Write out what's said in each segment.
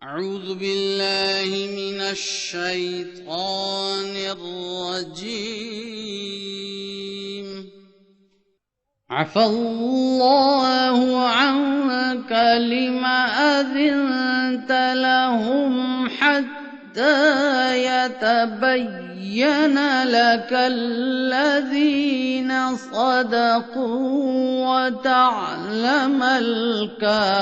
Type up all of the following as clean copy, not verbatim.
أعوذ بالله من الشيطان الرجيم عفى الله عنك لم أذنت لهم حتى يتبين لك الذين صدقوا وتعلم الكاذبين।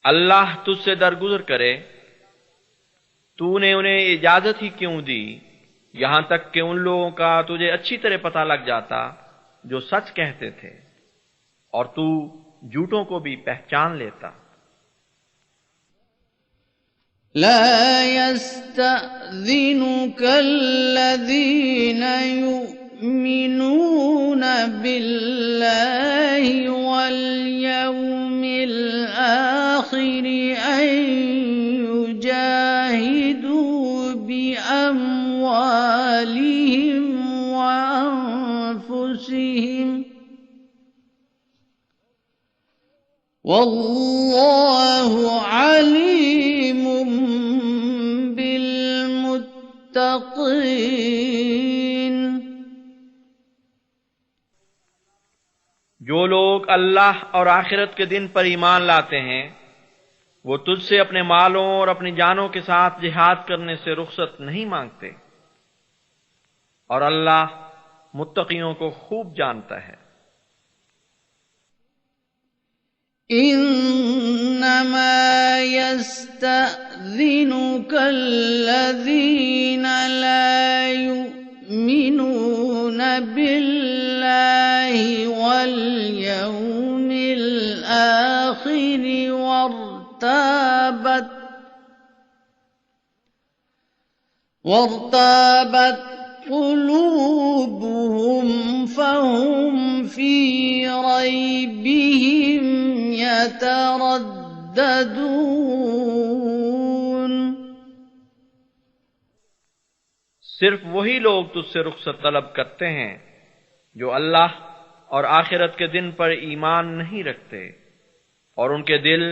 अल्लाह तुझसे दरगुजर करे, तूने उन्हें इजाजत ही क्यों दी यहां तक कि उन लोगों का तुझे अच्छी तरह पता लग जाता जो सच कहते थे, और तू झूठों को भी पहचान लेता। لا يستأذنك الذين يؤمنون بالله واليوم الآخر أن يجاهدوا بأموالهم وأنفسهم والله عليم بالمتقين। जो लोग अल्लाह और आखिरत के दिन पर ईमान लाते हैं वो तुझसे अपने मालों और अपनी जानों के साथ जिहाद करने से रुखसत नहीं मांगते, और अल्लाह मुत्तकियों को खूब जानता है। إنما يستأذنك الذين لا يؤمنون بالله واليوم الآخر وارتابت قلوبهم فهم في ريبهم يترددون। सिर्फ वही लोग तुझसे रुखसत तलब करते हैं जो अल्लाह और आखिरत के दिन पर ईमान नहीं रखते और उनके दिल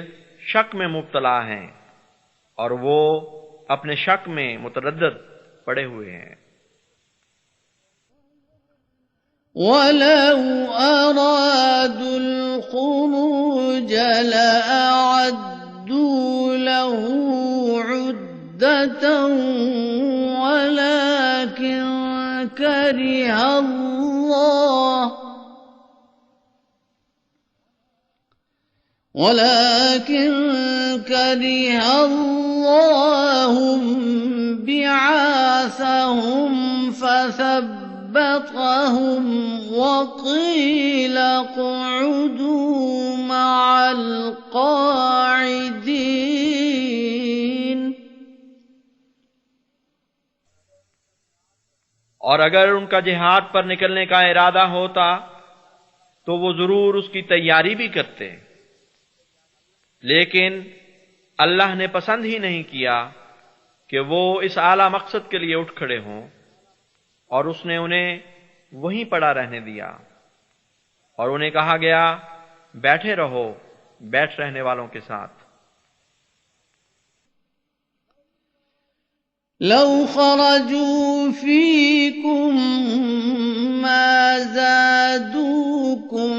शक में मुब्तला हैं और वो अपने शक में मुतरद्दिद पड़े हुए हैं। वलौ अरादु الخروج لأعدوا له عدة ولكن كره الله بعاثهم فثبطهم وقيل اقعدوا مع القاعدين। और अगर उनका जिहाद पर निकलने का इरादा होता तो वो जरूर उसकी तैयारी भी करते, लेकिन अल्लाह ने पसंद ही नहीं किया कि वो इस आला मकसद के लिए उठ खड़े हों, और उसने उन्हें वहीं पड़ा रहने दिया और उन्हें कहा गया बैठे रहो बैठ रहने वालों के साथ। لو خرجوا فيكم ما زادوكم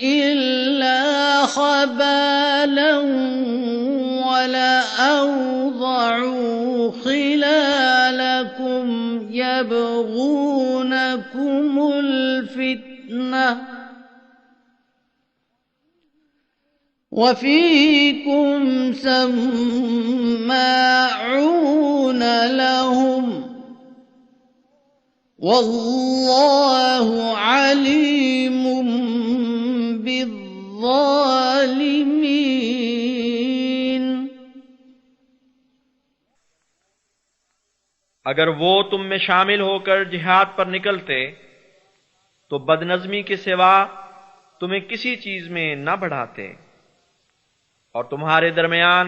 إلا خبالا ولأوضعوا خلالكم يبغونكم الفتنة وفيكم سماعون لهم والله عليم بالظالمين। अगर वो तुम में शामिल होकर जिहाद पर निकलते तो बदनज़मी के सिवा तुम्हें किसी चीज में न बढ़ाते और तुम्हारे दरमियान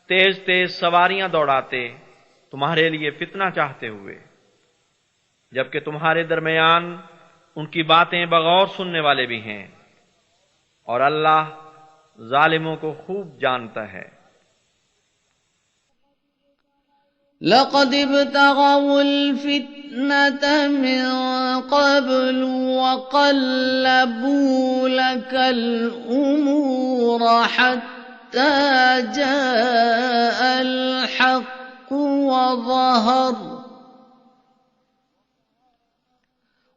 तेज तेज सवारियां दौड़ाते तुम्हारे लिए फितना चाहते हुए, जबकि तुम्हारे दरमियान उनकी बातें बगौर सुनने वाले भी हैं, और अल्लाह जालिमों को खूब जानता है। लक़द इब्तग़ौल फ़ित्नत मिन क़ब्लु वक़ल्लबू लकल उमूर हत्ता जाअल हक़्क़ु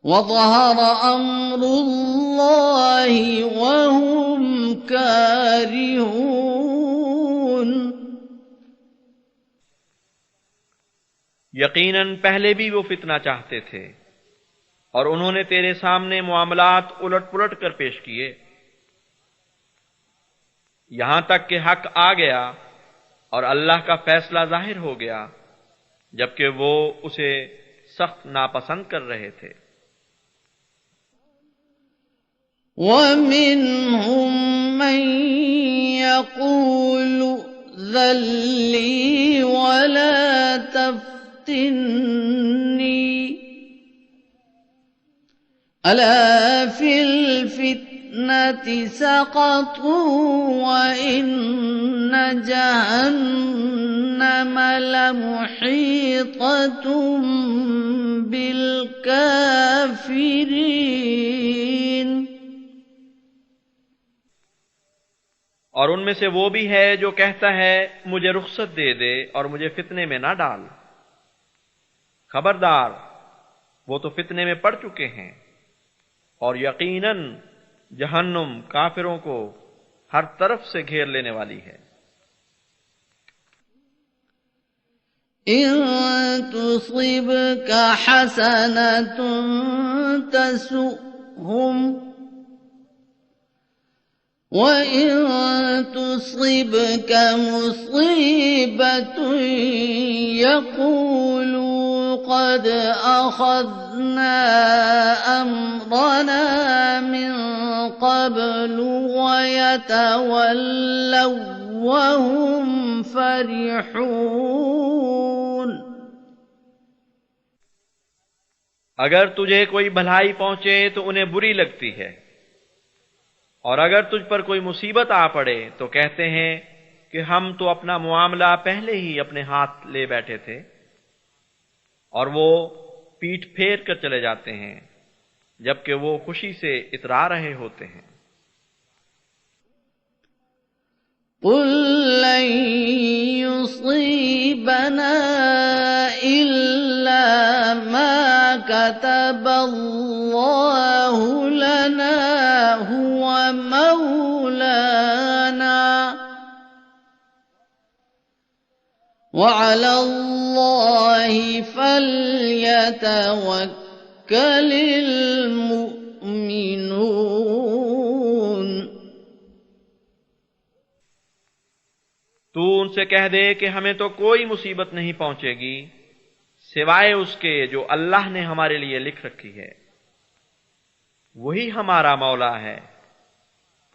वज़हर अम्रुल्लाहि वहुम कारिहून। यकीनन पहले भी वो फितना चाहते थे और उन्होंने तेरे सामने मामलात उलट पुलट कर पेश किए, यहां तक कि हक आ गया और अल्लाह का फैसला जाहिर हो गया, जबकि वो उसे सख्त नापसंद कर रहे थे। वमिनहुम मन यक़ूलु ज़ल्ली वला तफ्तिन्नी अला फिल फित्नति सक़तू व इन्न जहन्नम लमुहीततुम बिल काफिरीन। और उनमें से वो भी है जो कहता है मुझे रुख्सत दे दे और मुझे फितने में ना डाल। खबरदार, वो तो फितने में पड़ चुके हैं, और यकीनन जहन्नुम काफिरों को हर तरफ से घेर लेने वाली है। इन तुसिबका हसनतुन तसुहुम वइन तुसिबका मुसीबतुन यक़ूलू क़द अख़ज़ना अम्रना मिन क़ब्लु वयतवल्लव वहुम फ़रिहून। अगर तुझे कोई भलाई पहुंचे तो उन्हें बुरी लगती है, और अगर तुझ पर कोई मुसीबत आ पड़े तो कहते हैं कि हम तो अपना मामला पहले ही अपने हाथ ले बैठे थे, और वो पीठ फेर कर चले जाते हैं जबकि वो खुशी से इतरा रहे होते हैं। कुल लन युसीबना इल्ला मा कतबल्लाहु लना हुवा मौलाना वअलल्लाहि फल्यतवक्कलिल मुमिनून। तू उनसे कह दे कि हमें तो कोई मुसीबत नहीं पहुंचेगी सिवाय उसके जो अल्लाह ने हमारे लिए लिख रखी है, वही हमारा मौला है।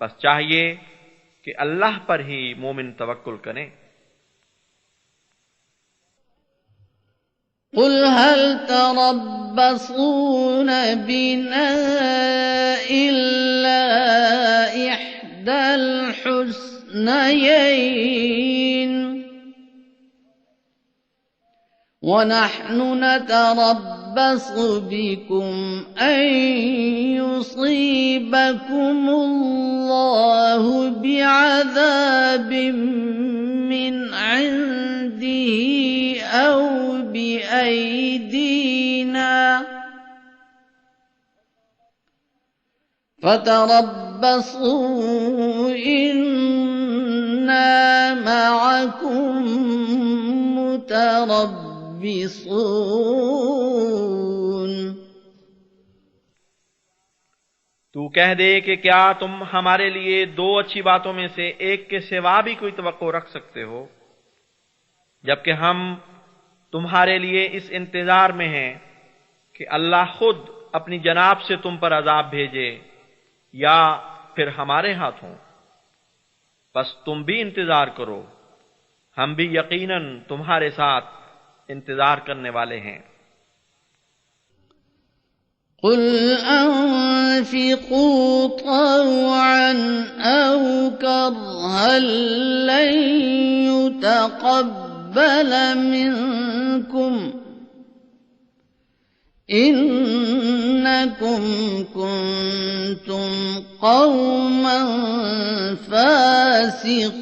बस चाहिए कि अल्लाह पर ही मोमिन तवक्कुल करें। कुल हल तरब्बसून बिना इल्ला इह्दल हुस्नयैन वनहनु नतरब्बसु बिकुम अन युसीबकुमुल्लाहु बिअज़ाबिम मिन इंदिही औ बिअयदीना फतरब्बसू इन्ना मअकुम मुतरब्बिसून। तू कह दे कि क्या तुम हमारे लिए दो अच्छी बातों में से एक के सिवा भी कोई तवक्को रख सकते हो, जबकि हम तुम्हारे लिए इस इंतजार में हैं कि अल्लाह खुद अपनी जनाब से तुम पर अजाब भेजे या फिर हमारे हाथों। बस तुम भी इंतजार करो, हम भी यकीनन तुम्हारे साथ इंतजार करने वाले हैं। قل أنفقوا طوعا أو كرها لن يتقبل منكم إنكم كنتم قوما فاسقين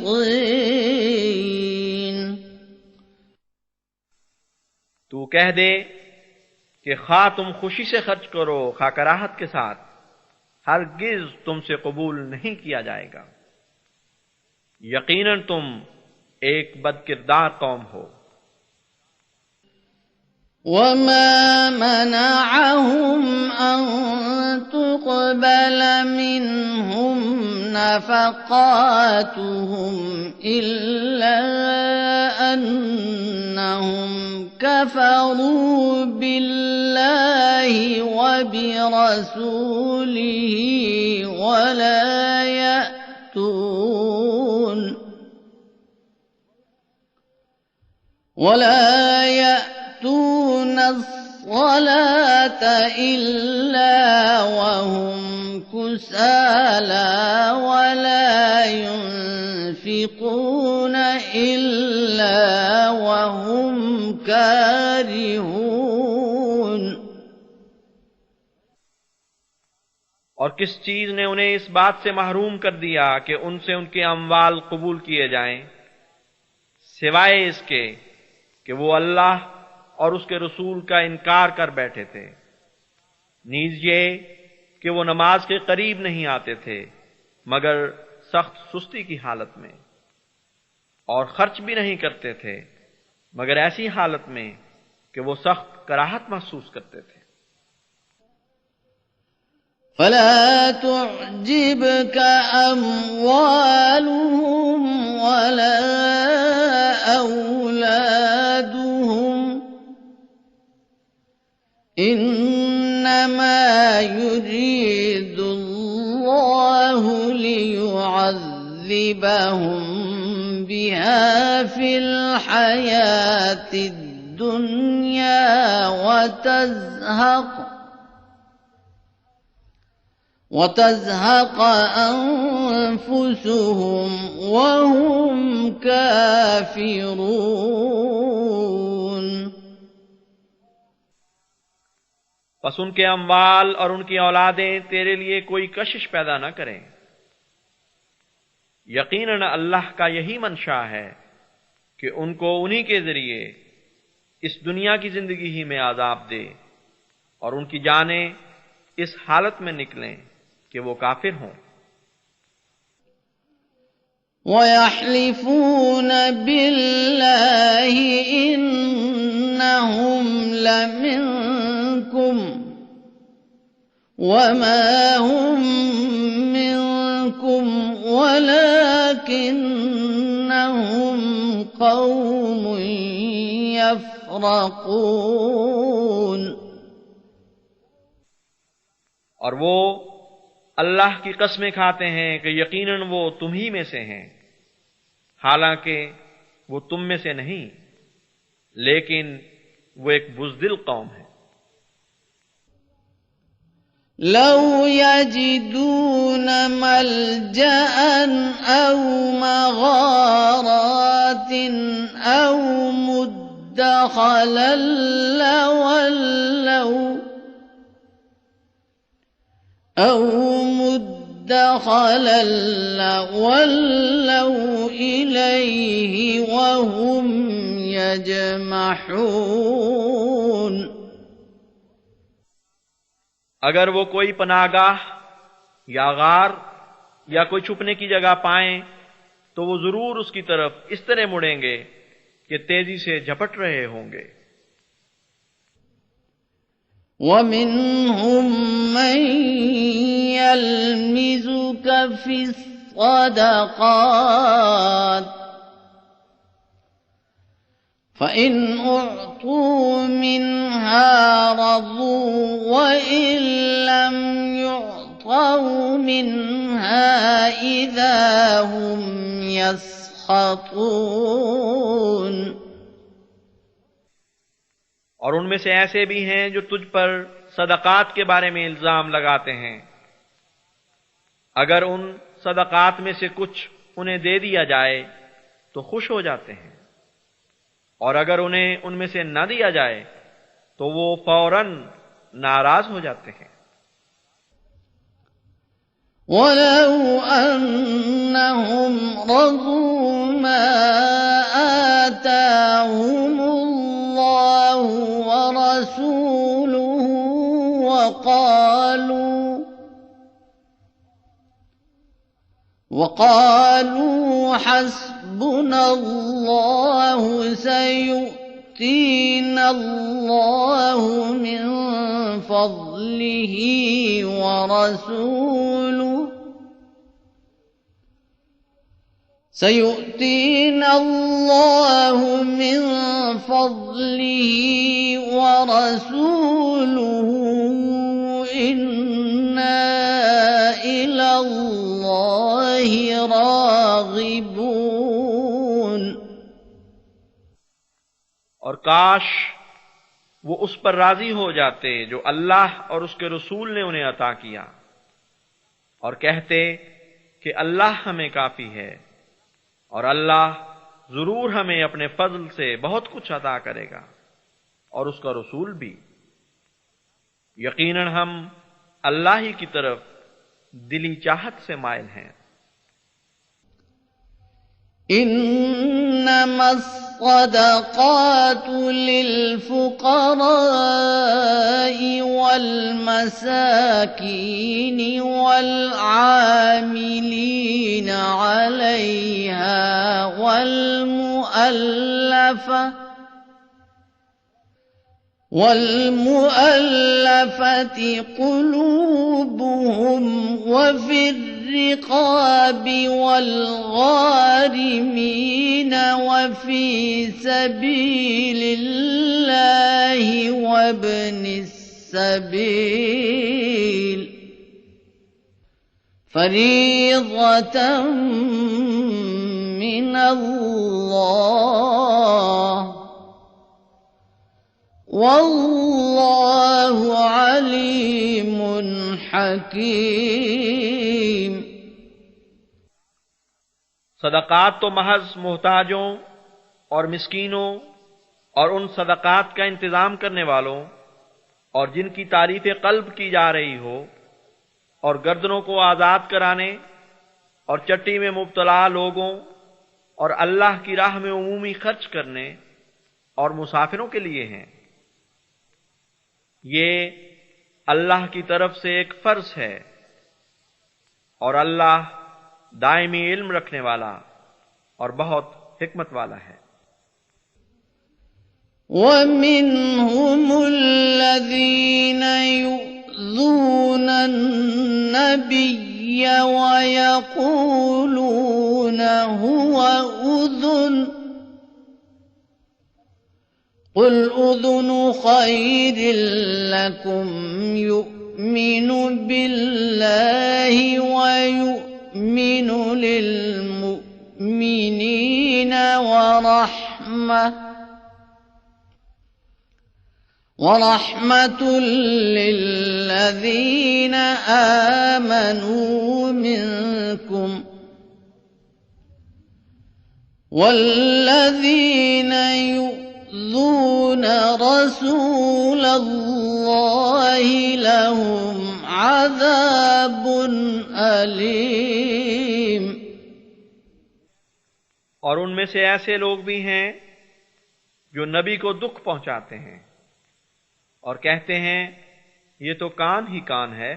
तू कह दे कि खा तुम खुशी से खर्च करो खा कराहत के साथ, हरगिज तुमसे कबूल नहीं किया जाएगा। यकीनन तुम एक बदकिरदार कौम हो। وما منعهم أن تقبل منهم نفقاتهم إلا أنهم كفروا بالله وبرسوله ولا يأتون الصلاة إلا وهم كسالى ولا ينفقون إلا وهم كارهون। और किस चीज ने उन्हें इस बात से महरूम कर दिया कि उनसे उनके अमवाल कबूल किए जाएं, सिवाय इसके कि वो अल्लाह और उसके रसूल का इनकार कर बैठे थे, नीज ये कि वो नमाज के करीब नहीं आते थे मगर सख्त सुस्ती की हालत में, और खर्च भी नहीं करते थे मगर ऐसी हालत में कि वो सख्त कराहत महसूस करते थे। فلا تعجبك أموالهم ولا أولادهم إنما يريد الله ليعذبهم بها في الحياة الدنيا وتزهق أنفسهم وهم كافرون। बस उनके अमवाल और उनकी औलादें तेरे लिए कोई कशिश पैदा न करें। यकीनन अल्लाह का यही मंशा है कि उनको उन्हीं के जरिए इस दुनिया की जिंदगी ही में आजाब दे और उनकी जानें इस हालत में निकलें कि वो काफिर हों। وَيَحْلِفُونَ بِاللَّهِ إِنَّهُمْ لَمِنكُمْ وَمَا هُمْ مِنكُمْ وَلَكِنَّهُمْ قَوْمٌ يَفْرَقُونَ। और वो अल्लाह की कसमें खाते हैं कि यकीनन वो तुम ही में से हैं, हालांकि वो तुम में से नहीं, लेकिन वो एक बुज़दिल कौम है। لو يجدون ملجأ أو مغارات أو مدخلا لولوا إليه وهم يجمحون। अगर वो कोई पनागाह या गार या कोई छुपने की जगह पाएं तो वो जरूर उसकी तरफ इस तरह मुड़ेंगे कि तेजी से झपट रहे होंगे। وَمِنْهُمْ مَنْ يَلْمِزُكَ فِي الصَّدَقَاتِ فَإِنْ أُعْطُوا مِنْهَا رَضُوا وَإِنْ لَمْ يُعْطَوْا مِنْهَا إِذَا هُمْ يَسْخَطُونَ। और उनमें से ऐसे भी हैं जो तुझ पर सदकात के बारे में इल्जाम लगाते हैं। अगर उन सदकात में से कुछ उन्हें दे दिया जाए तो खुश हो जाते हैं, और अगर उन्हें उनमें से न दिया जाए तो वो फौरन नाराज हो जाते हैं। वलौ अन्नहुम रज़ू मा आताहुमुल्लाहु व रसूलुहु वक़ालू हस्बुनल्लाहु सयु'तीनल्लाहु मिन फ़ज़लिही व रसूलुहु सयु'तीनल्लाहु मिन फ़ज़लिही व रसूलुहु इन्ना इलल्लाहि राग़िबून। और काश वो उस पर राजी हो जाते जो अल्लाह और उसके रसूल ने उन्हें अता किया, और कहते कि अल्लाह हमें काफी है और अल्लाह जरूर हमें अपने फजल से बहुत कुछ अता करेगा और उसका रसूल भी। यकीनन हम अल्लाह ही की तरफ दिली चाहत से माइल हैं। इन्नमस्सदक़ातु लिलफुक़राइ वल्मसाकीनि वल्आमिलीना अलैहा والمؤلفة قلوبهم وفي الرقاب والغارمين وفي سبيل الله وابن السبيل فريضة من الله वल्लाहु अलीमुन हकीम। सदकात तो महज मोहताजों और मिस्कीनों और उन सदकात का इंतजाम करने वालों और जिनकी तारीफ कल्ब की जा रही हो, और गर्दनों को आजाद कराने और चट्टी में मुब्तला लोगों और अल्लाह की राह में उमूमी खर्च करने और मुसाफिरों के लिए हैं। ये अल्लाह की तरफ से एक फर्ज है, और अल्लाह दायमी इल्म रखने वाला और बहुत हिकमत वाला है। वमिन्हुमुल्लज़ीन युज़ूना अन्नबिय्य वयक़ूलूना हुवा उज़ुन कुल उज़ुनु खैरिल लकुम युमिनु बिल्लाहि व युमिनु लिल मुमिनीना व रहमतुल लिल्लज़ीना आमनू मिनकुम वल्लज़ीना يؤذون رسول الله لهم عذاب أليم। और उनमें से ऐसे लोग भी हैं जो नबी को दुख पहुंचाते हैं और कहते हैं ये तो कान ही कान है।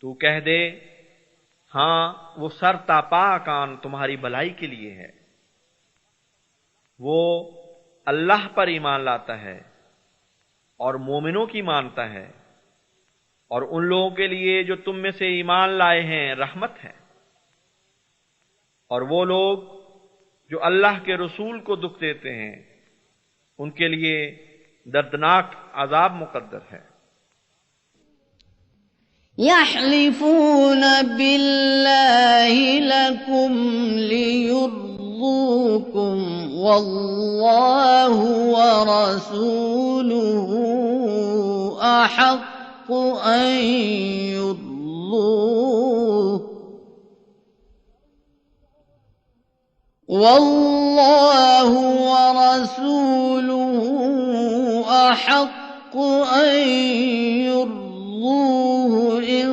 तू कह दे हां, वो सरतापा कान तुम्हारी भलाई के लिए है। वो अल्लाह पर ईमान लाता है और मोमिनों की मानता है, और उन लोगों के लिए जो तुम में से ईमान लाए हैं रहमत है। और वो लोग जो अल्लाह के रसूल को दुख देते हैं उनके लिए दर्दनाक अजाब मुकद्दर है। यहलिफून बिल्लाहि लकुम लियुर्दूकुम वल्लाहु व रसूलुहु أحق أن يرضوه والله ورسوله أحق أن يرضوه إن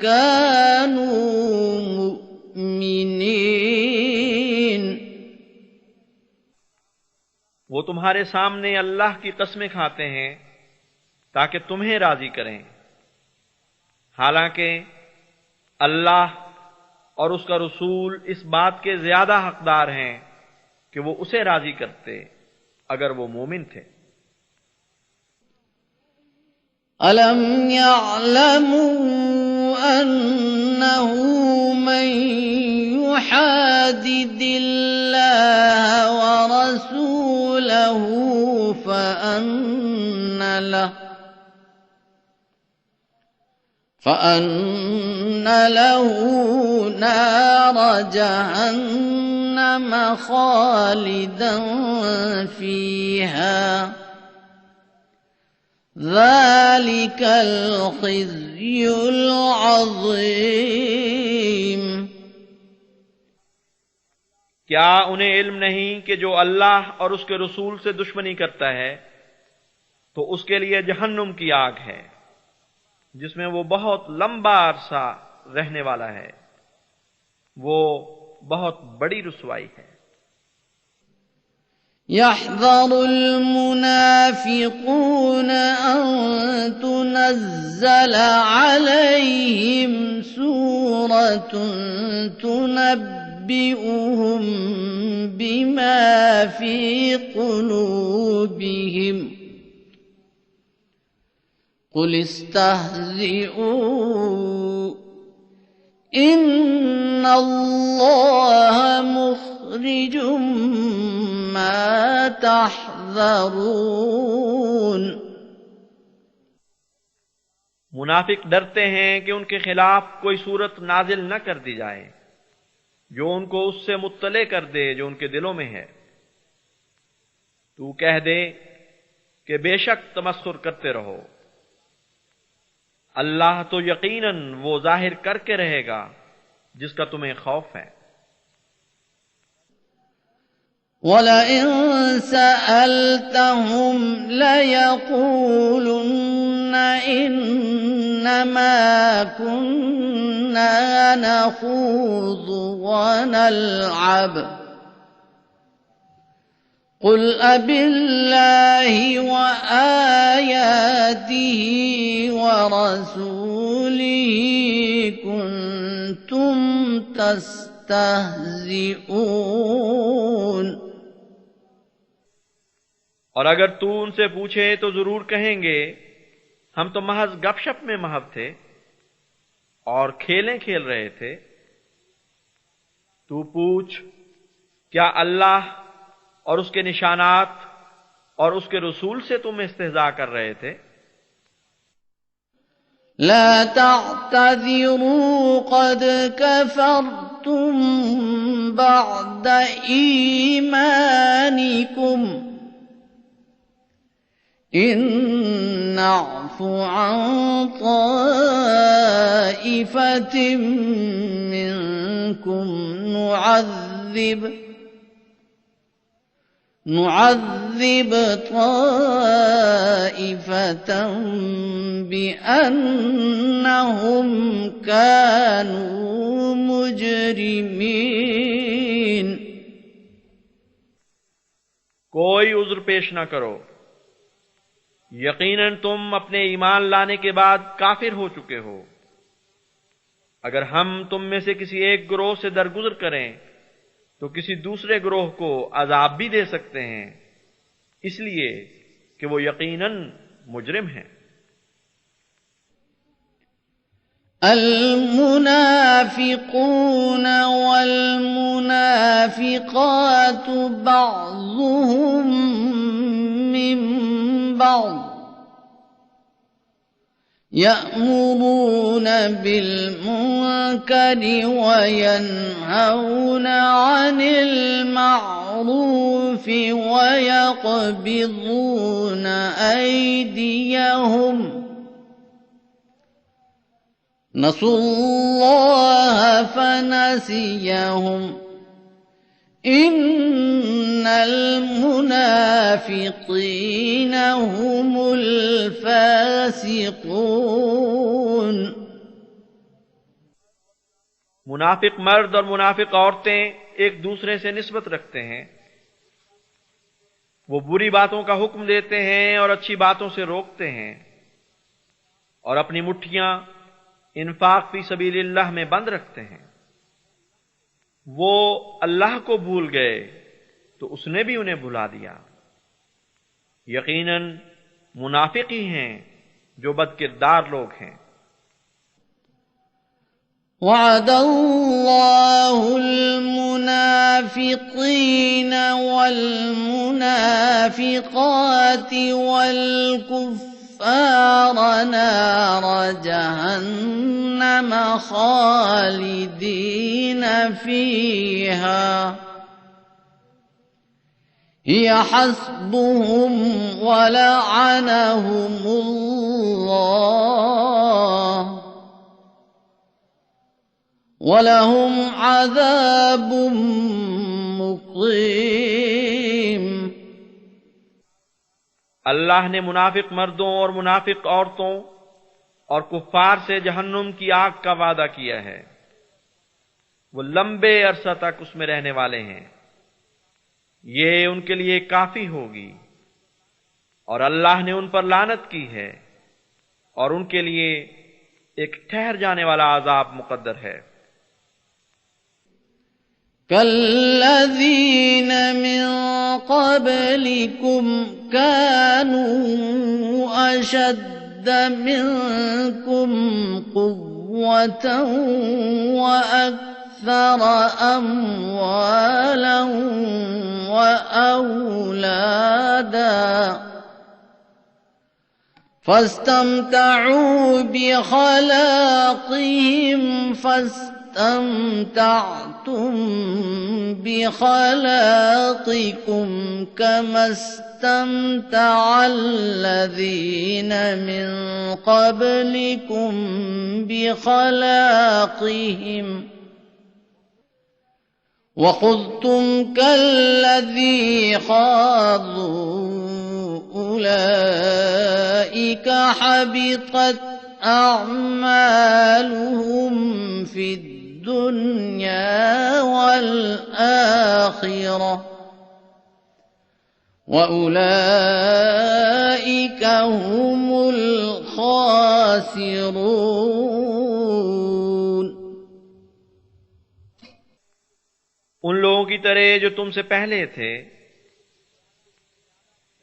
كانوا مؤمنين। वो तुम्हारे सामने अल्लाह की कस्में खाते हैं ताकि तुम्हें राजी करें, हालांकि अल्लाह और उसका रसूल इस बात के ज्यादा हकदार हैं कि वो उसे राजी करते अगर वो मोमिन थे। अलम यअलमू अन्नहु मन युहादिदिल्लाह व रसूलहु فأن له نار جهنم خالدا فيها ذلك الخزي العظيم। क्या उन्हें इल्म नहीं कि जो अल्लाह और उसके रसूल से दुश्मनी करता है तो उसके लिए जहन्नुम की आग है जिसमें वो बहुत लंबा अरसा रहने वाला है, वो बहुत बड़ी रुसवाई है। यहज़रुल मुनाफिकून अन तुनज़्ज़ल अलैहिम सूरतुन तुनब्बिउहुम बिमा फी क़ुलूबिहिम कुल इस्तहज़िऊ इन्नल्लाह मुख़रिजुम मा तहज़रून। मुनाफिक डरते हैं कि उनके खिलाफ कोई सूरत नाजिल न कर दी जाए जो उनको उससे मुत्तले कर दे जो उनके दिलों में है। तू कह दे कि बेशक तमस्खुर करते रहो, अल्लाह तो यकीनन वो जाहिर करके रहेगा जिसका तुम्हें खौफ है। वलइन सअल्तहुम लयक़ूलुन्न इन्नमा कुन्ना नख़ूज़ु व नल्अब कुल अबिल्लाहि व आयातिहि व रसूलिहि कुन्तुम तस्तहज़िऊन। और अगर तू उनसे पूछे तो जरूर कहेंगे हम तो महज गपशप में महव थे और खेलें खेल रहे थे। तू पूछ क्या अल्लाह और उसके निशानात और उसके रसूल से तुम इस्तेहज़ा कर रहे थे? ला तअतज़िरू क़द कफ़रतुम बअद ईमानिकुम इन नअफ़ु अन ताइफ़तिम मिनकुम नुअज़्ज़िब ताइफ़तन बिअन्नहुम कानू मुजरिमीन। कोई उज़्र पेश न करो, यकीनन तुम अपने ईमान लाने के बाद काफिर हो चुके हो। अगर हम तुम में से किसी एक गिरोह से दरगुजर करें तो किसी दूसरे गिरोह को अजाब भी दे सकते हैं, इसलिए कि वो यकीनन मुजरिम हैं। المنافقون والمنافقات بعضهم من بعض يأمرون بالمنكر وينهون عن المعروف ويقبضون أيديهم نسوا الله فنسيهم إن المنافقين هم الفاسقون। मुनाफिक मर्द और मुनाफिक औरतें एक दूसरे से निस्बत रखते हैं। वो बुरी बातों का हुक्म देते हैं और अच्छी बातों से रोकते हैं और अपनी मुट्ठियां इन्फाक फी सबीलिल्लाह में बंद रखते हैं। वो अल्लाह को भूल गए तो उसने भी उन्हें भुला दिया। यकीनन मुनाफिक ही हैं जो बदकिरदार लोग हैं। वअदल्लाहुल मुनाफिकीन वल मुनाफिकाति वल कुफ्फार नार जहन्नम खालिदीन फीहा हिय हस्बुहुम वलअनहुमुल्लाह वलहुम अज़ाबुम मुक़ीम। अल्लाह ने मुनाफिक मर्दों और मुनाफिक औरतों और कुफ्फार से जहन्नुम की आग का वादा किया है। वो लंबे अरसा तक उसमें रहने वाले हैं। ये उनके लिए काफी होगी और अल्लाह ने उन पर लानत की है और उनके लिए एक ठहर जाने वाला अजाब मुकद्दर है। कल्लज़ीन मिन क़ब्लिकुम कानू अशद्द मिनकुम क़ुव्वतन व अक्सर अम्वालन व औलादा फस्तमतऊ बिखलाक़िहिम फस्तमतअतुम बिखलाक़िकुम कमस्तमतअल्लज़ीन मिन क़ब्लिकुम बिखलाक़िहिम वख़ुज़्तुम कल्लज़ी ख़ाज़ू उलाइक हबितत अअमालुहुम फिद्दुन्या वल आखिरह व उलाइक हुमुल खासिरून। उन लोगों की तरह जो तुमसे पहले थे,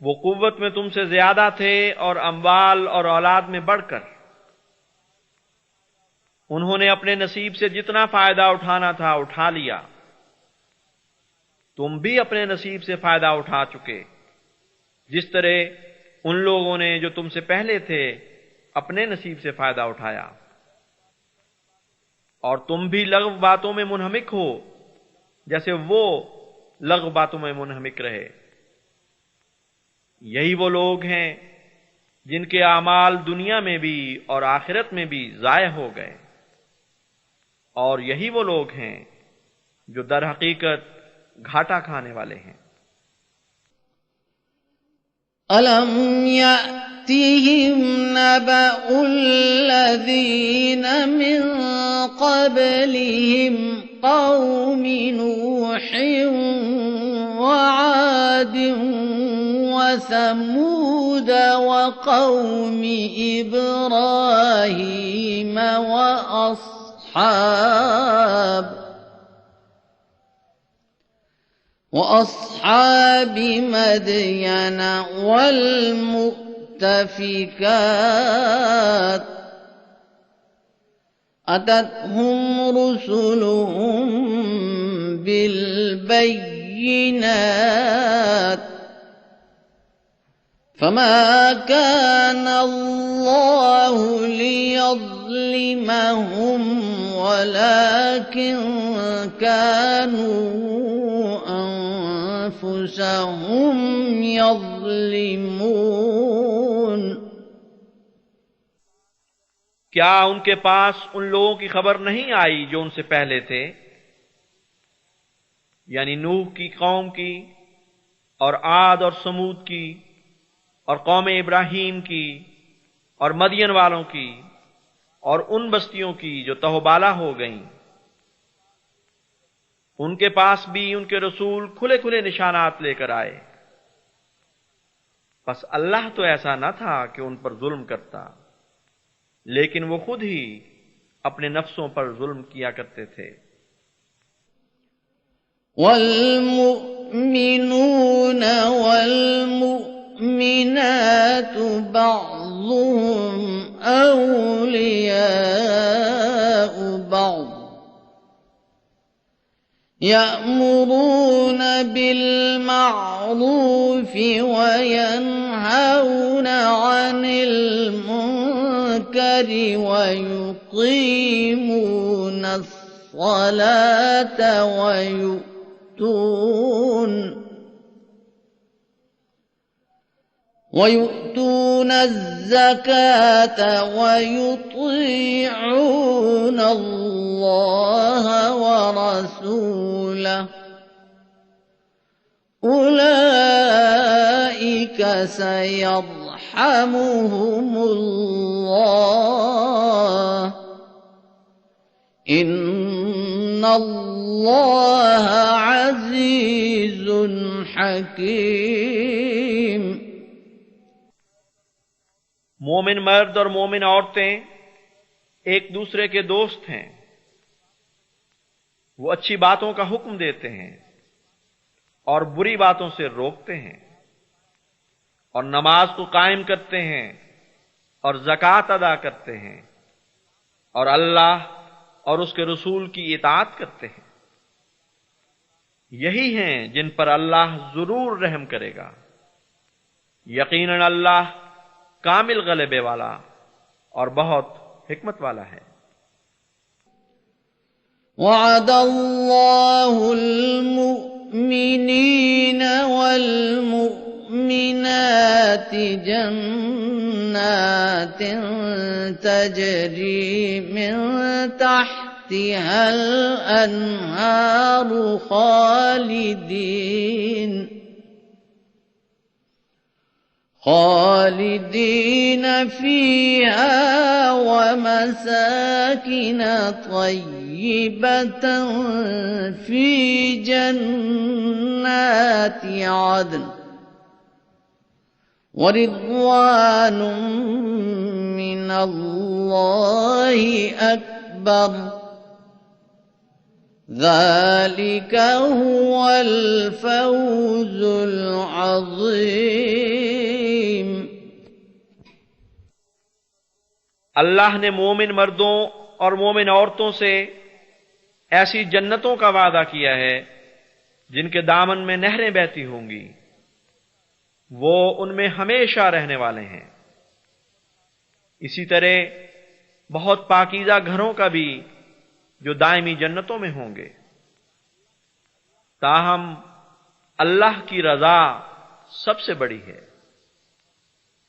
वो कुव्वत में तुमसे ज्यादा थे और अम्वाल और औलाद में बढ़कर। उन्होंने अपने नसीब से जितना फायदा उठाना था उठा लिया। तुम भी अपने नसीब से फायदा उठा चुके, जिस तरह उन लोगों ने जो तुमसे पहले थे अपने नसीब से फायदा उठाया। और तुम भी लग़्व बातों में मुनहमिक हो जैसे वो लग़्व बातों में मुनहमिक रहे। यही वो लोग हैं जिनके आमाल दुनिया में भी और आखिरत में भी ज़ाय हो गए, और यही वो लोग हैं जो दर हकीकत घाटा खाने वाले हैं। अलम यअतिहिम नबउल्लज़ीन मिन क़ब्लिहिम क़ौमि नूहिन व आदिन व समूद व क़ौमि इब्राहीम व वअस्हाब मदयन वल्मुअ्तफिकात अततहुम रुसुलुहुम बिलबय्यिनात فما كان الله ليظلمهم ولكن كانوا أنفسهم يظلمون। क्या उनके पास उन लोगों की खबर नहीं आई जो उनसे पहले थे, यानी नूह की कौम की और आद और समूद की और कौम इब्राहीम की और मदियन वालों की और उन बस्तियों की जो तहबाला हो गईं। उनके पास भी उनके रसूल खुले खुले निशानात लेकर आए, बस अल्लाह तो ऐसा न था कि उन पर जुल्म करता, लेकिन वो खुद ही अपने नफ्सों पर जुल्म किया करते थे। वल्मुमिनून वल्मुमिनात बअज़ुहुम औलियाउ बअज़ यअमुरून बिलमअरूफ वयनहौन अनिल मुनकर वयुक़ीमून अस्सलात वयु'तून الزكاة ويطيعون الله ورسوله أولئك سيرحمهم الله إن الله عزيز حكيم। मोमिन मर्द और मोमिन औरतें एक दूसरे के दोस्त हैं। वो अच्छी बातों का हुक्म देते हैं और बुरी बातों से रोकते हैं और नमाज को कायम करते हैं और ज़कात अदा करते हैं और अल्लाह और उसके रसूल की इताअत करते हैं। यही हैं जिन पर अल्लाह जरूर रहम करेगा। यकीनन अल्लाह कामिल गलबे वाला और बहुत हिकमत वाला है। वअदल्लाहुल मुमिनीन वल मुमिनाति जन्नातिन तजरी मिन तहतिहल अन्हारु खालिदीन फीहा वमसाकिन तय्यिबतन फी जन्नाति अदन वरिद्वानुम मिनल्लाहि अकबर ज़ालिक हुवल फौज़ुल अज़ीम। अल्लाह ने मोमिन मर्दों और मोमिन औरतों से ऐसी जन्नतों का वादा किया है जिनके दामन में नहरें बहती होंगी, वो उनमें हमेशा रहने वाले हैं। इसी तरह बहुत पाकीज़ा घरों का भी जो दायमी जन्नतों में होंगे। ताहम अल्लाह की रजा सबसे बड़ी है,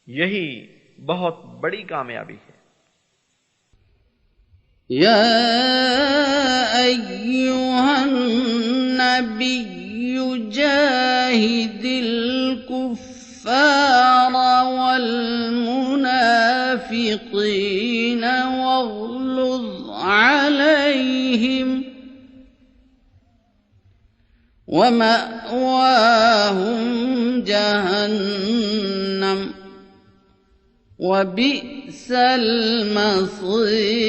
यही बहुत बड़ी कामयाबी है। या अय्युहन नबिय्यु जाहिदिल कुफ्फार वल मुनाफिकीन वग़्लुज़ अलैहिम वमअवाहुम जहन्नम वबिअसल मसीर।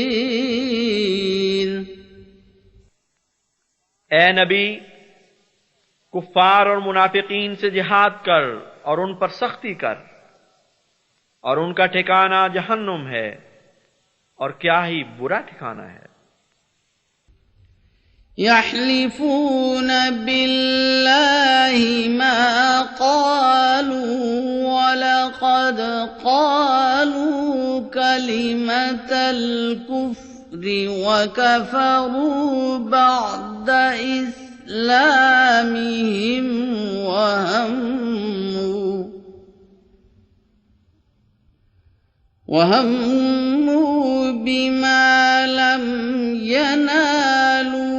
ए नबी, कुफ्फार और मुनाफिकीन से जिहाद कर और उन पर सख्ती कर, और उनका ठिकाना जहन्नुम है, और क्या ही बुरा ठिकाना है। يحلفون بالله ما قالوا ولقد قالوا كلمة الكفر وكفروا بعد إسلامهم وهموا بما لم ينالوا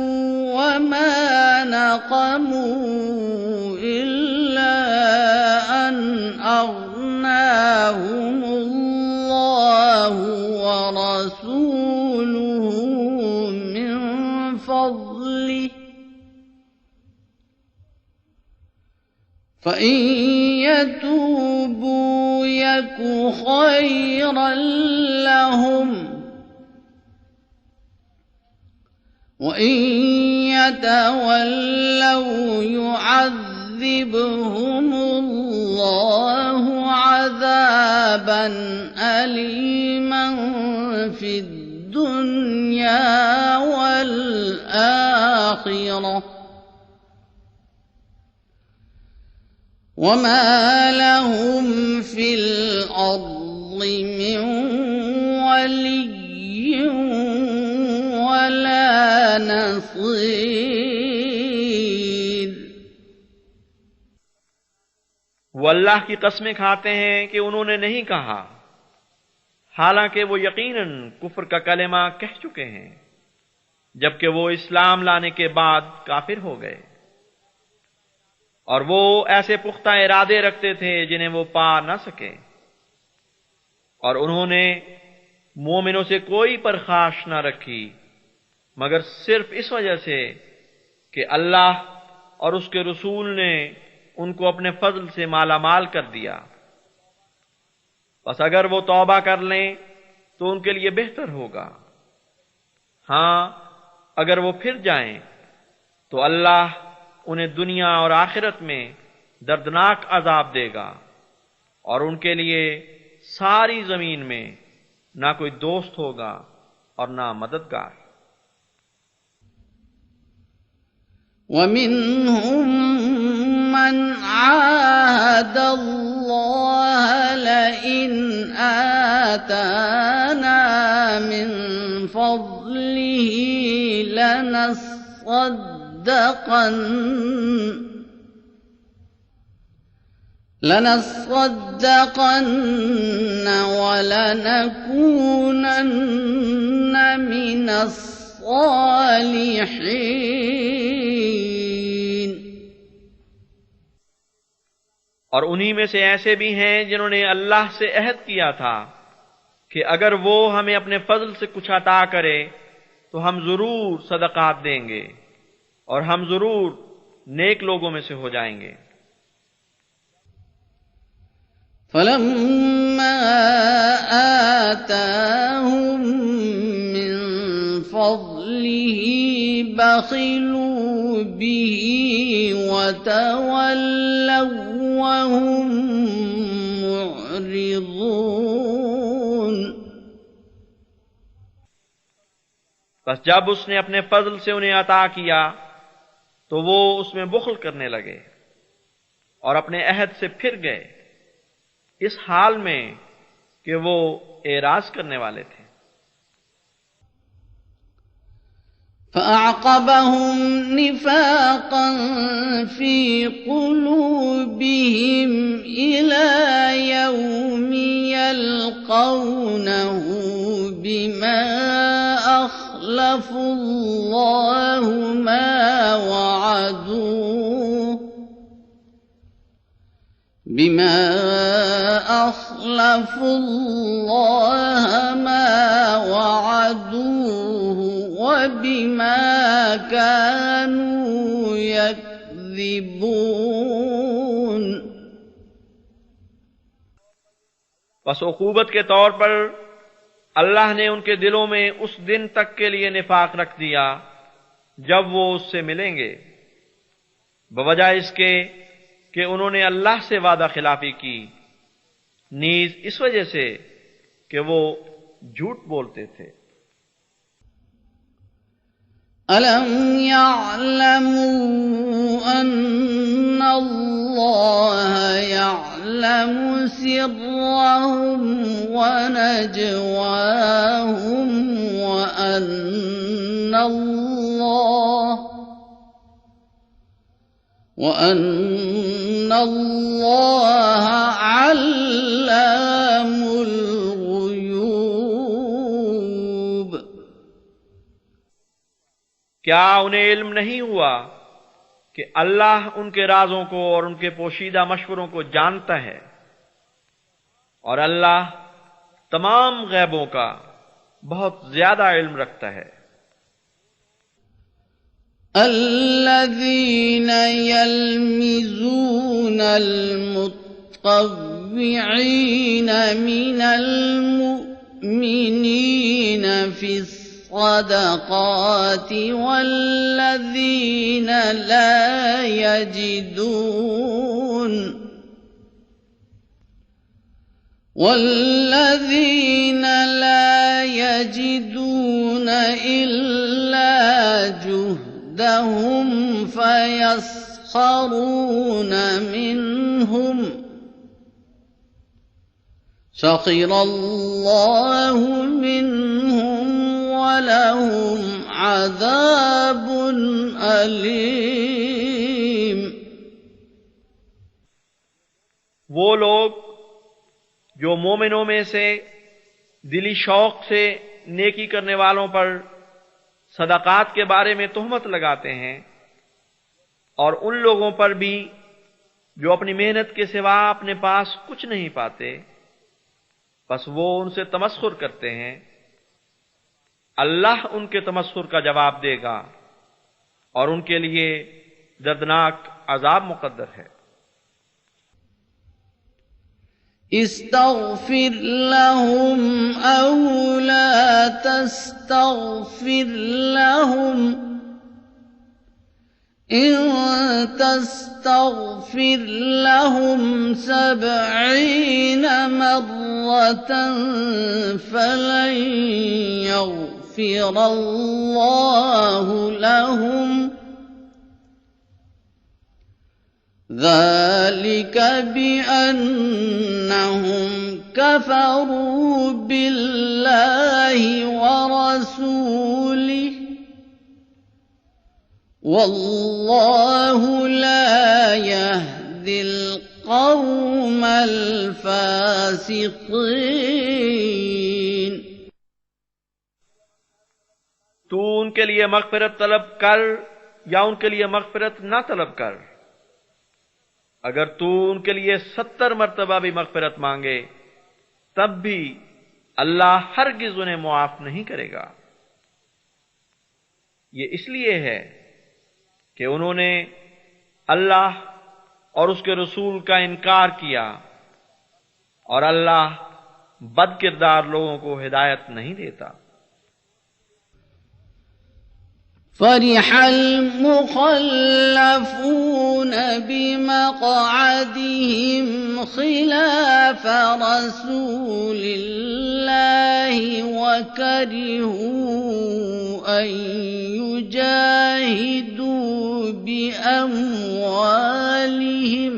وما نقموا إلا أن أغناهم الله ورسوله من فضله فإن يتوبوا يك خيرا لهم وإن يتولوا يعذبهم الله عذابا أليما في الدنيا والآخرة وما لهم في الأرض من ولي ولا نصير। वो अल्लाह की कस्में खाते हैं कि उन्होंने नहीं कहा, हालांकि वो यकीनन कुफ्र का कलेमा कह चुके हैं, जबकि वो इस्लाम लाने के बाद काफिर हो गए। और वो ऐसे पुख्ता इरादे रखते थे जिन्हें वो पा न सके, और उन्होंने मोमिनों से कोई परखाश न रखी मगर सिर्फ इस वजह से कि अल्लाह और उसके रसूल ने उनको अपने फजल से मालामाल कर दिया। बस अगर वो तौबा कर लें तो उनके लिए बेहतर होगा। हां, अगर वो फिर जाएं तो अल्लाह उन्हें दुनिया और आखिरत में दर्दनाक अजाब देगा, और उनके लिए सारी जमीन में ना कोई दोस्त होगा और ना मददगार। ومنهم من عاهد الله لئن آتانا من فضله لنصدقن ولنكونن من الصالحين। और उन्हीं में से ऐसे भी हैं जिन्होंने अल्लाह से अहद किया था कि अगर वो हमें अपने फजल से कुछ अता करे तो हम जरूर सदकात देंगे और हम जरूर नेक लोगों में से हो जाएंगे। فلما آتاهم من فضله بخلوا به وتولوا وهم معرضون। बस जब उसने अपने फजल से उन्हें अता किया तो वो उसमें बुखल करने लगे और अपने अहद से फिर गए, इस हाल में कि वो एराज करने वाले थे। فأعقبهم نفاقا في قلوبهم إلى يوم يلقونه بما أخلفوا الله ما وعدوه وبما كانوا يكذبون। बस उकूबत के तौर पर अल्लाह ने उनके दिलों में उस दिन तक के लिए निफाक रख दिया जब वो उससे मिलेंगे, बवजह इसके कि उन्होंने अल्लाह से वादा खिलाफी की, नीज इस वजह से कि वो झूठ बोलते थे। ألم يعلموا أن الله يعلم سرهم ونجواهم وأن الله علام الغيوب क्या उन्हें इल्म नहीं हुआ कि अल्लाह उनके राजों को और उनके पोशीदा मशवरों को जानता है और अल्लाह तमाम गैबों का बहुत ज्यादा इल्म रखता है। الذين يلمزون المطوعين من المؤمنين في الصدقات والذين لا يجدون إلا جهدهم فيسخرون منهم سخر الله منهم ولهم عذاب أليم वो लोग जो मोमिनों में से दिली शौक से नेकी करने वालों पर सदाकात के बारे में तोहमत लगाते हैं और उन लोगों पर भी जो अपनी मेहनत के सिवा अपने पास कुछ नहीं पाते, बस वो उनसे तमस्खुर करते हैं, अल्लाह उनके तमस्खुर का जवाब देगा और उनके लिए दर्दनाक अजाब मुकद्दर है। استغفر لهم أو لا تستغفر لهم إن تستغفر لهم 70 مرة فلن يغفر الله لهم ذلك بأنهم كفروا بالله ورسوله والله لا يهدي القوم الفاسقين तू उनके लिए मग़फ़िरत तलब कर या उनके लिए मग़फ़िरत ना तलब कर। अगर तू उनके लिए 70 मर्तबा भी मग़फ़िरत मांगे तब भी अल्लाह हरगिज़ उन्हें मुआफ नहीं करेगा। ये इसलिए है कि उन्होंने अल्लाह और उसके रसूल का इनकार किया और अल्लाह बदकिरदार लोगों को हिदायत नहीं देता। فرح المخلفون بمقعدهم خلاف رسول الله وكرهوا أن يجاهدوا بأموالهم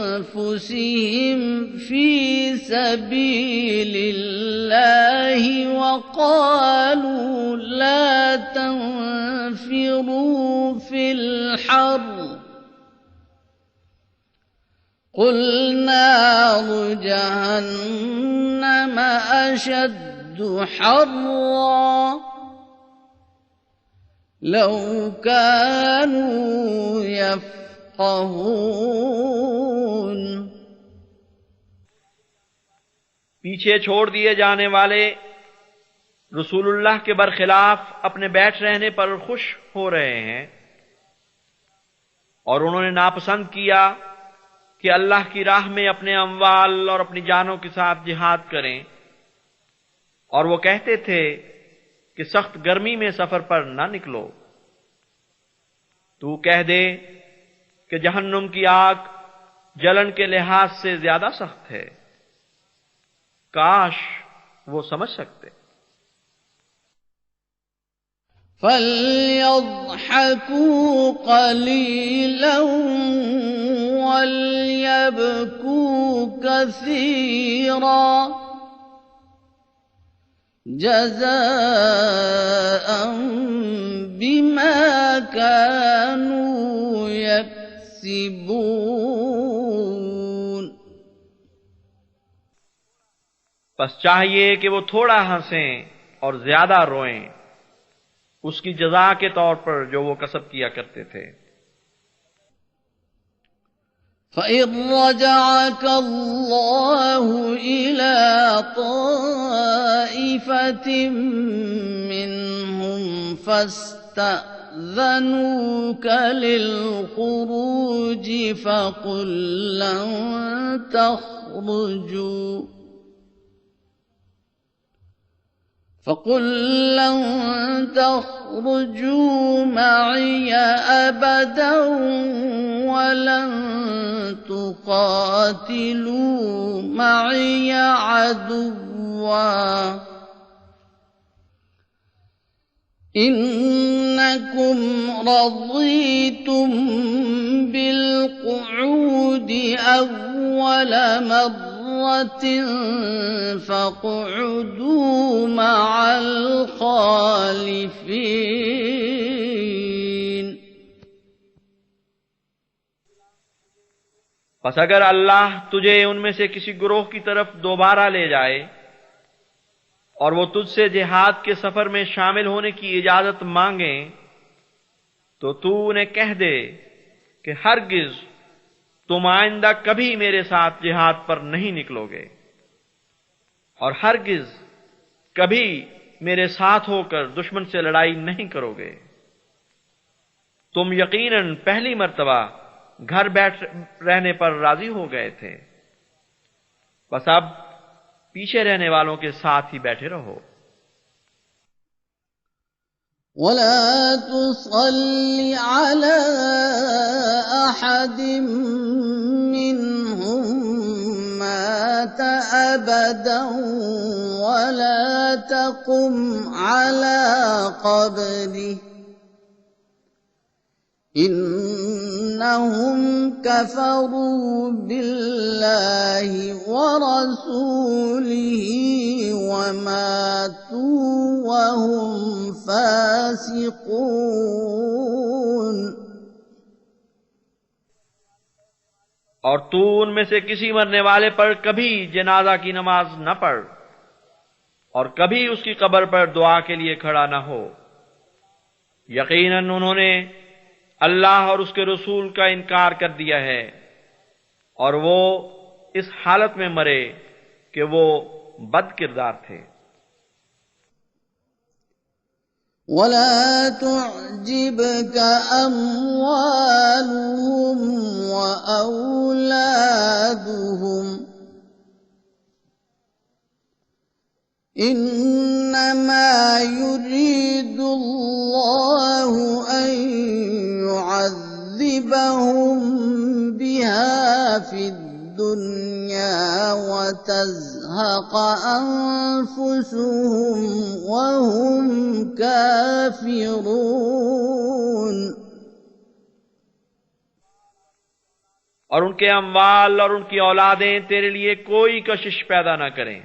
وأنفسهم في سبيل الله وقالوا لا تنفروا في الحر قل نار جهنم أشد حرا لو كانوا يفقهون पीछे छोड़ दिए जाने वाले रसूलुल्लाह के बरखिलाफ अपने बैठ रहने पर खुश हो रहे हैं और उन्होंने नापसंद किया कि अल्लाह की राह में अपने अमवाल और अपनी जानों के साथ जिहाद करें, और वो कहते थे कि सख्त गर्मी में सफर पर ना निकलो। तू कह दे कि कि जहन्नुम की आग जलन के लिहाज से ज्यादा सख्त है। काश वो समझ सकते। فَلْيَضْحَكُوا قَلِيلًا وَلْيَبْكُوا كَثِيرًا جَزَاءً بِمَا كَانُوا يَكْسِبُونَ। बस चाहिए कि वो थोड़ा हंसें और ज्यादा रोएं, उसकी जजा के तौर पर जो वो कसब किया करते थे। فَإِن رَّجَعَكَ اللَّهُ إِلَىٰ طَائِفَةٍ مِّنْهُمْ فَاسْتَأْذَنُوكَ لِلْخُرُوجِ فَقُل لَّن تَخْرُجُوا مَعِيَ أَبَدًا وَلَن تُقَاتِلُوا مَعِيَ عَدُوًّا ۖ إِنَّكُمْ رَضِيتُم بِالْقُعُودِ أَوَّلَ مَرَّةٍ فَاقْعُدُوا مَعَ الْخَالِفِينَ। बस अगर अल्लाह तुझे उनमें से किसी गुरोह की तरफ दोबारा ले जाए और वो तुझसे जिहाद के सफर में शामिल होने की इजाजत मांगे, तो तू उन्हें कह दे कि हरगिज तुम आइंदा कभी मेरे साथ जिहाद पर नहीं निकलोगे और हरगिज कभी मेरे साथ होकर दुश्मन से लड़ाई नहीं करोगे। तुम यकीनन पहली मर्तबा घर बैठ रहने पर राजी हो गए थे, बस अब पीछे रहने वालों के साथ ही बैठे रहो। ولا تصل على أحد منهم مات أبدا ولا تقم على قبره إنهم كفروا بالله ورسوله وماتوا وهم فاسقون। और तू उनमें से किसी मरने वाले पर कभी जनाजा की नमाज न पढ़ और कभी उसकी कब्र पर दुआ के लिए खड़ा न हो। यकीनन उन्होंने अल्लाह और उसके रसूल का इनकार कर दिया है और वो इस हालत में मरे कि वो बद किरदार थे। ولا تعجبك أموالهم وأولادهم إنما يريد الله أن يعذبهم بها في الدنيا وتزهق أنفسهم وهم كافرون। और उनके अम्वाल और उनकी औलादें तेरे लिए कोई कशिश पैदा न करें।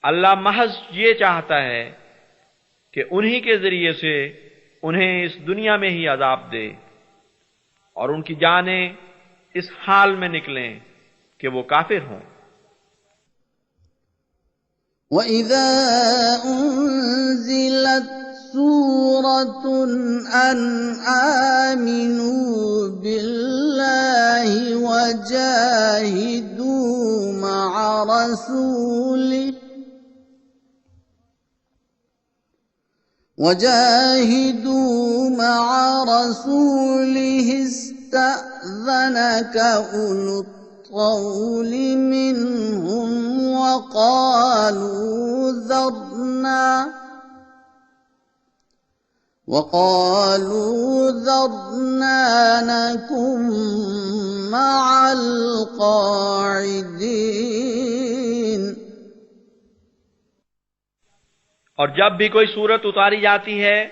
अल्लाह महज ये चाहता है कि उन्हीं के जरिए से उन्हें इस दुनिया में ही अजाब दे और उनकी जानें इस हाल में निकलें कि वो काफिर हों। وَإِذَا أُنزِلَتْ سُورَةٌ أَنْ آمِنُوا بِاللَّهِ وجاهدوا مع رسوله استأذنك أولو الطول منهم وقالوا ذرنا نكن مع القاعدين और जब भी कोई सूरत उतारी जाती है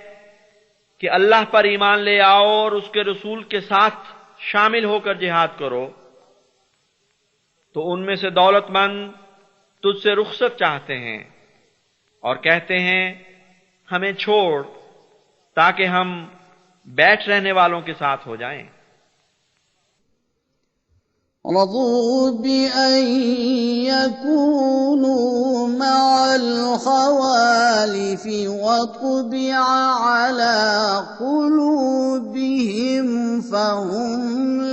कि अल्लाह पर ईमान ले आओ और उसके रसूल के साथ शामिल होकर जिहाद करो, तो उनमें से दौलतमंद तुझसे रुखसत चाहते हैं और कहते हैं हमें छोड़ ताकि हम बैठ रहने वालों के साथ हो जाएं। رضوا بأن يكونوا مع الخوالف وطبع على قلوبهم فهم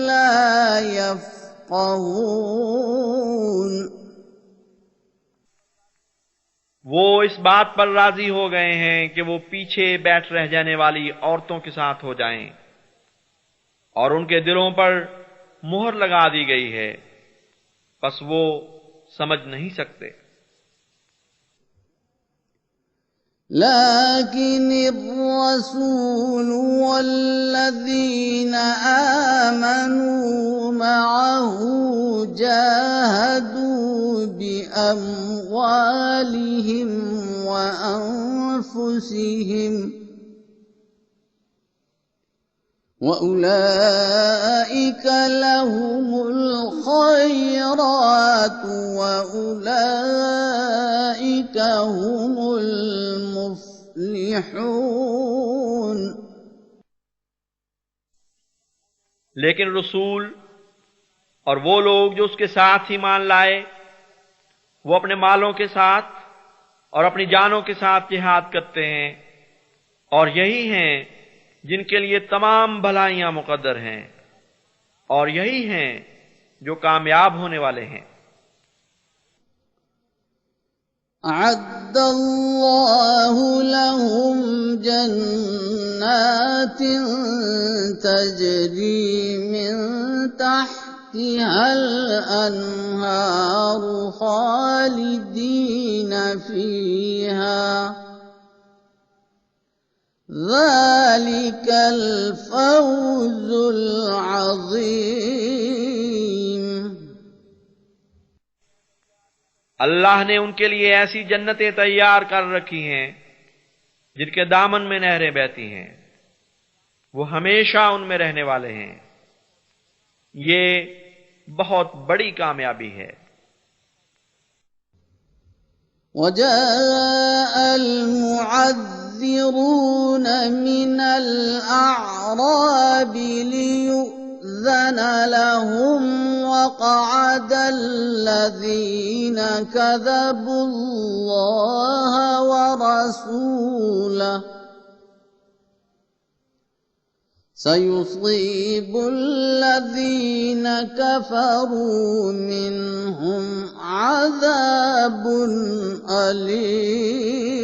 لا يفقهون वो इस बात पर राजी हो गए हैं कि वो पीछे बैठ रह जाने वाली औरतों के साथ हो जाएं, और उनके दिलों पर मुहर लगा दी गई है, बस वो समझ नहीं सकते। لكن الرسول والذين آمنوا معه جاهدوا بأموالهم وأنفسهم وأولئك لهم الخيرات وأولئك هم المفلحون लेकिन रसूल और वो लोग जो उसके साथ ईमान लाए, वो अपने मालों के साथ और अपनी जानों के साथ जिहाद करते हैं, और यही हैं जिनके लिए तमाम भलाइयां मुकद्दर हैं, और यही हैं जो कामयाब होने वाले हैं। أعد الله لهم جنات تجري من تحتها الأنهار خالدين فيها ذلك الفوز العظيم अल्लाह ने उनके लिए ऐसी जन्नतें तैयार कर रखी हैं जिनके दामन में नहरें बहती हैं, वो हमेशा उनमें रहने वाले हैं। ये बहुत बड़ी कामयाबी है। وجاء المعذرون من الأعراب ليؤذن لهم وقعد الذين كذبوا الله ورسوله سيصيب الذين كفروا منهم عذاب أليم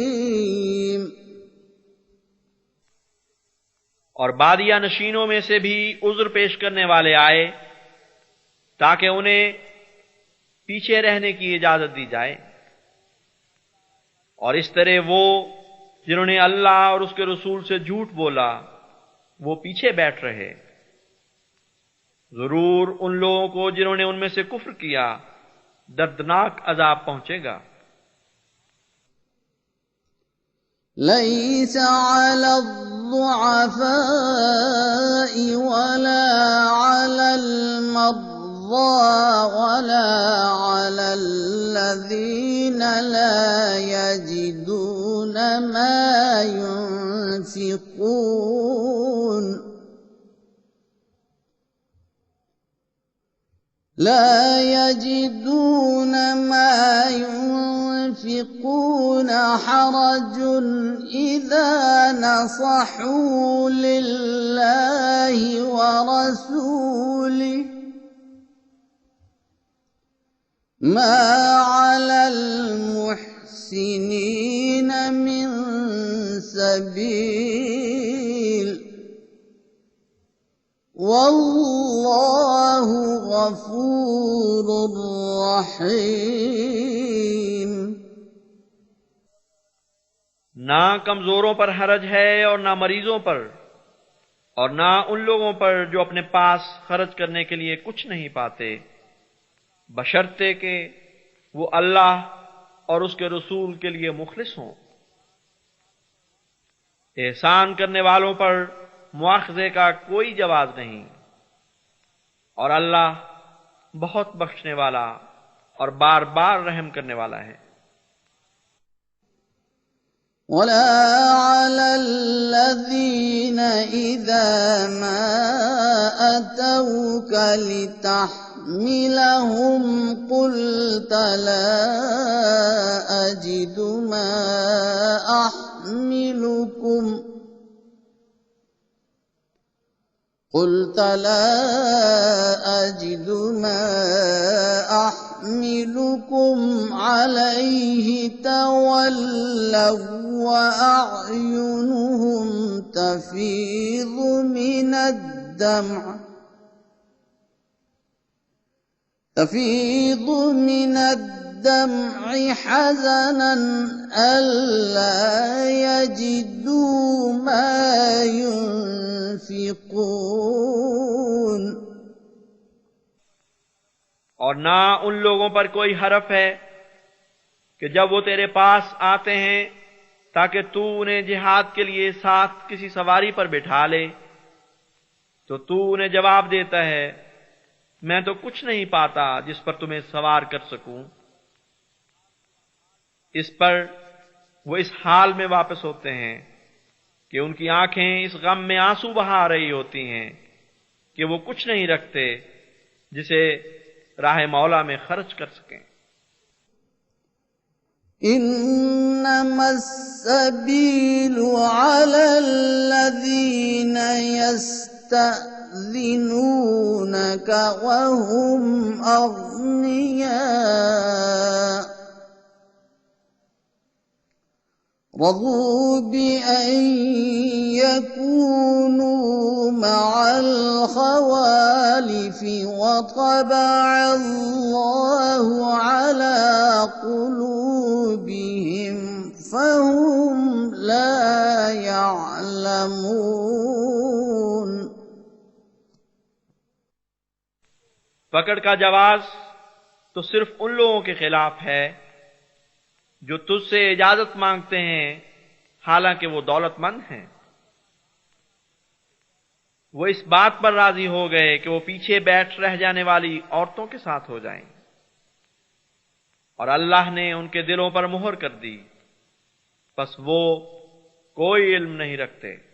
और बादिया नशीनों में से भी उज़्र पेश करने वाले आए ताकि उन्हें पीछे रहने की इजाजत दी जाए, और इस तरह वो जिन्होंने अल्लाह और उसके रसूल से झूठ बोला वो पीछे बैठ रहे। जरूर उन लोगों को जिन्होंने उनमें से कुफ्र किया दर्दनाक अजाब पहुंचेगा। ليس على الضعفاء ولا على المرضى ولا على الذين لا يجدون ما ينفقون حرج إذا نصحوا لله ورسوله ما على المحسنين من سبيل والله غفور رحيم। ना कमजोरों पर हरज है और ना मरीजों पर, और ना उन लोगों पर जो अपने पास खर्च करने के लिए कुछ नहीं पाते, बशर्ते के वो अल्लाह और उसके रसूल के लिए मुखलिस हों। एहसान करने वालों पर मुआखजे का कोई जवाब नहीं, और अल्लाह बहुत बख्शने वाला और बार बार रहम करने वाला है। वला अलल्लज़ीना इज़ा मा अतौका लितहमिलहुम क़ुल्त ला अजिदु मा अहमिलुकुम قلت لا أجد ما أحملكم عليه تولوا وأعينهم تفيض من الدمع حزنا ألا يجدوا ما ينفقون। और ना उन लोगों पर कोई हरफ है कि जब वो तेरे पास आते हैं ताकि तू उन्हें जिहाद के लिए साथ किसी सवारी पर बिठा ले, तो तू उन्हें जवाब देता है, मैं तो कुछ नहीं पाता जिस पर तुम्हें सवार कर सकूं। इस पर वो इस हाल में वापस होते हैं कि उनकी आंखें इस गम में आंसू बहा रही होती हैं कि वो कुछ नहीं रखते जिसे राह मौला में खर्च कर सकें। इन्नमस्सबीलु अलल्लज़ीना यस्तअज़िनूनका वहुम अग़निया रज़ू बिअन यकूनू मअल ख़वालिफ़ि वतबअल्लाहु अला क़ुलूबिहिम फ़हुम ला यअलमून। पकड़ का जवाब तो सिर्फ उन लोगों के खिलाफ है जो तुझसे इजाजत मांगते हैं हालांकि वो दौलतमंद हैं। वो इस बात पर राजी हो गए कि वो पीछे बैठ रह जाने वाली औरतों के साथ हो जाएं, और अल्लाह ने उनके दिलों पर मुहर कर दी, बस वो कोई इल्म नहीं रखते।